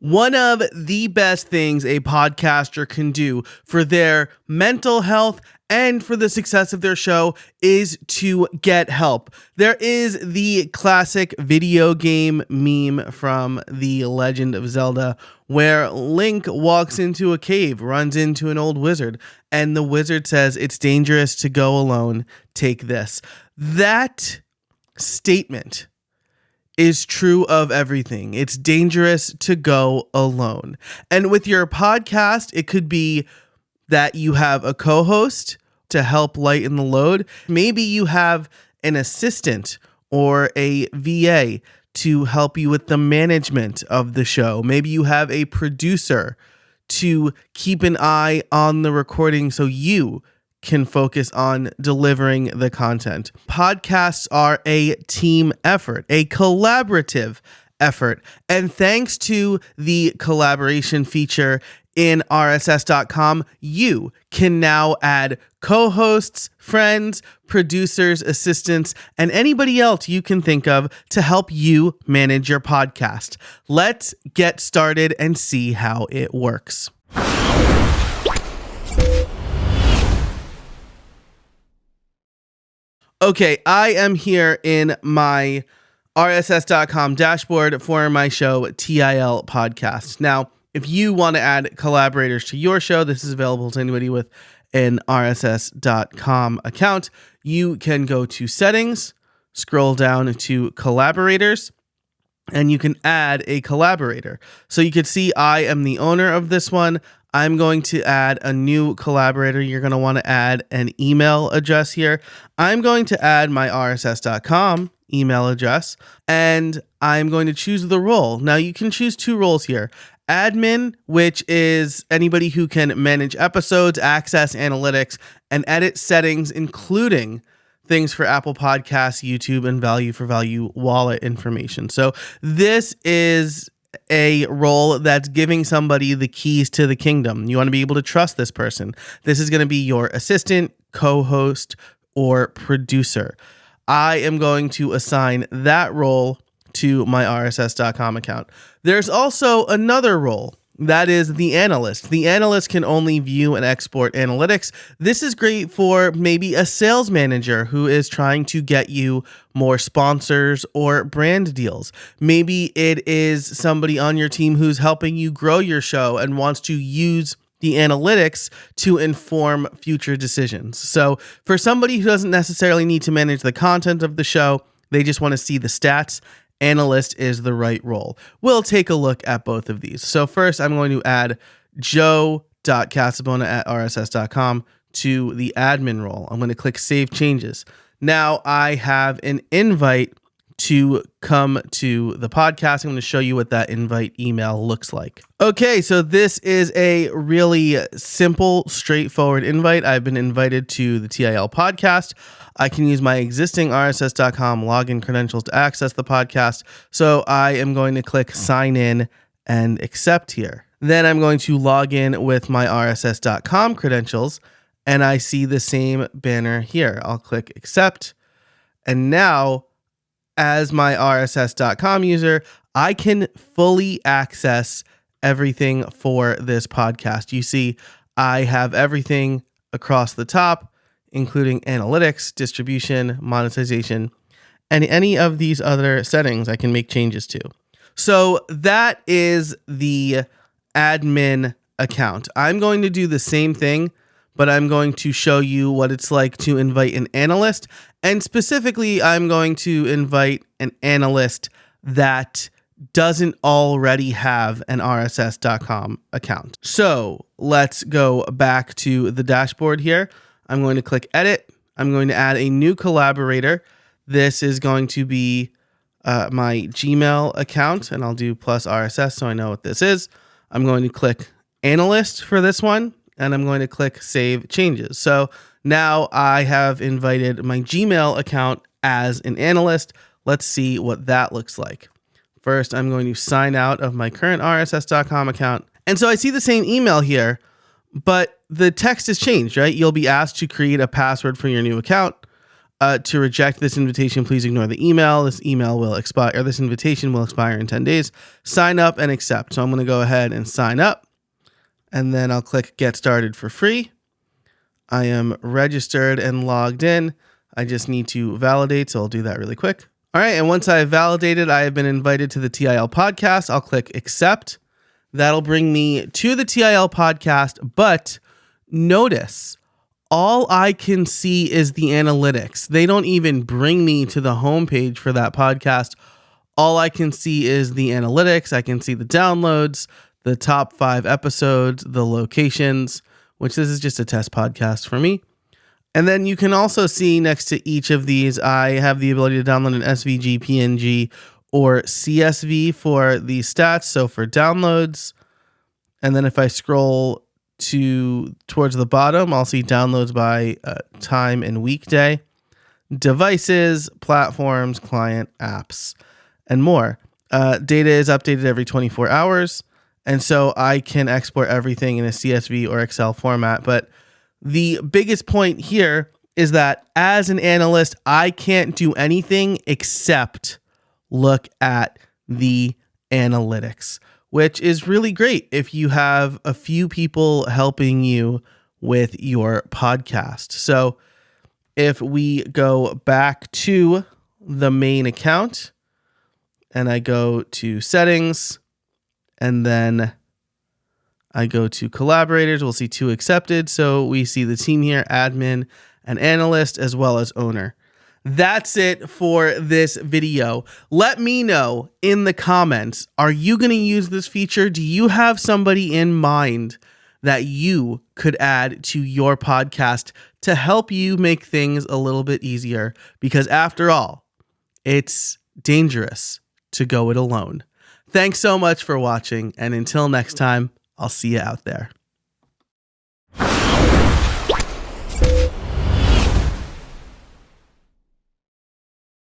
One of the best things a podcaster can do for their mental health and for the success of their show is to get help. There is the classic video game meme from The Legend of Zelda where Link walks into a cave, runs into an old wizard, and the wizard says, "It's dangerous to go alone. Take this." That statement is true of everything. It's dangerous to go alone. And with your podcast, it could be that you have a co-host to help lighten the load. Maybe you have an assistant or a VA to help you with the management of the show. Maybe you have a producer to keep an eye on the recording so you can focus on delivering the content. Podcasts are a team effort, a collaborative effort. And thanks to the collaboration feature in RSS.com, you can now add co-hosts, friends, producers, assistants, and anybody else you can think of to help you manage your podcast. Let's get started and see how it works. Okay, I am here in my RSS.com dashboard for my show, TIL Podcast. Now, if you want to add collaborators to your show, this is available to anybody with an RSS.com account. You can go to Settings, scroll down to Collaborators, and you can add a collaborator. So you can see I am the owner of this one. I'm going to add a new collaborator. You're going to want to add an email address here. I'm going to add my RSS.com email address, and I'm going to choose the role. Now you can choose two roles here. Admin, which is anybody who can manage episodes, access analytics, and edit settings, including things for Apple Podcasts, YouTube, and value for value wallet information. So this is a role that's giving somebody the keys to the kingdom. You want to be able to trust this person. This is going to be your assistant, co-host, or producer. I am going to assign that role to my RSS.com account. There's also another role. That is the analyst. The analyst can only view and export analytics. This is great for maybe a sales manager who is trying to get you more sponsors or brand deals. Maybe it is somebody on your team who's helping you grow your show and wants to use the analytics to inform future decisions. So for somebody who doesn't necessarily need to manage the content of the show, they just want to see the stats, analyst is the right role. We'll take a look at both of these. So first, I'm going to add joe.casabona@rss.com to the admin role. I'm going to click Save Changes. Now I have an invite to come to the podcast. I'm going to show you what that invite email looks like. Okay, so this is a really simple, straightforward invite. I've been invited to the TIL podcast. I can use my existing RSS.com login credentials to access the podcast. So I am going to click sign in and accept here. Then I'm going to log in with my RSS.com credentials, and I see the same banner here. I'll click accept. And now, as my RSS.com user, I can fully access everything for this podcast. You see, I have everything across the top, including analytics, distribution, monetization, and any of these other settings I can make changes to. So that is the admin account. I'm going to do the same thing, but I'm going to show you what it's like to invite an analyst. And specifically, I'm going to invite an analyst that doesn't already have an RSS.com account. So let's go back to the dashboard here. I'm going to click edit. I'm going to add a new collaborator. This is going to be my Gmail account, and I'll do plus RSS so I know what this is. I'm going to click analyst for this one, and I'm going to click save changes. So now I have invited my Gmail account as an analyst. Let's see what that looks like. First, I'm going to sign out of my current RSS.com account. And so I see the same email here, but the text has changed, right? You'll be asked to create a password for your new account. To reject this invitation, please ignore the email. This email will expire, or this invitation will expire in 10 days. Sign up and accept. So I'm going to go ahead and sign up, and then I'll click get started for free. I am registered and logged in. I just need to validate, so I'll do that really quick. All right, and once I have validated, I have been invited to the TIL podcast. I'll click accept. That'll bring me to the TIL podcast, but notice all I can see is the analytics. They don't even bring me to the homepage for that podcast. All I can see is the analytics. I can see the downloads, the top 5 episodes, the locations, which this is just a test podcast for me. And then you can also see next to each of these, I have the ability to download an SVG, PNG, or CSV for the stats. So for downloads, and then if I scroll towards the bottom, I'll see downloads by time and weekday, devices, platforms, client, apps, and more. Data is updated every 24 hours, and so I can export everything in a CSV or Excel format. But the biggest point here is that as an analyst, I can't do anything except look at the analytics, which is really great if you have a few people helping you with your podcast. So if we go back to the main account and I go to settings and then I go to collaborators, we'll see 2 accepted. So we see the team here, admin and analyst, as well as owner. That's it for this video. Let me know in the comments, are you going to use this feature? Do you have somebody in mind that you could add to your podcast to help you make things a little bit easier? Because after all, it's dangerous to go it alone. Thanks so much for watching, and until next time, I'll see you out there.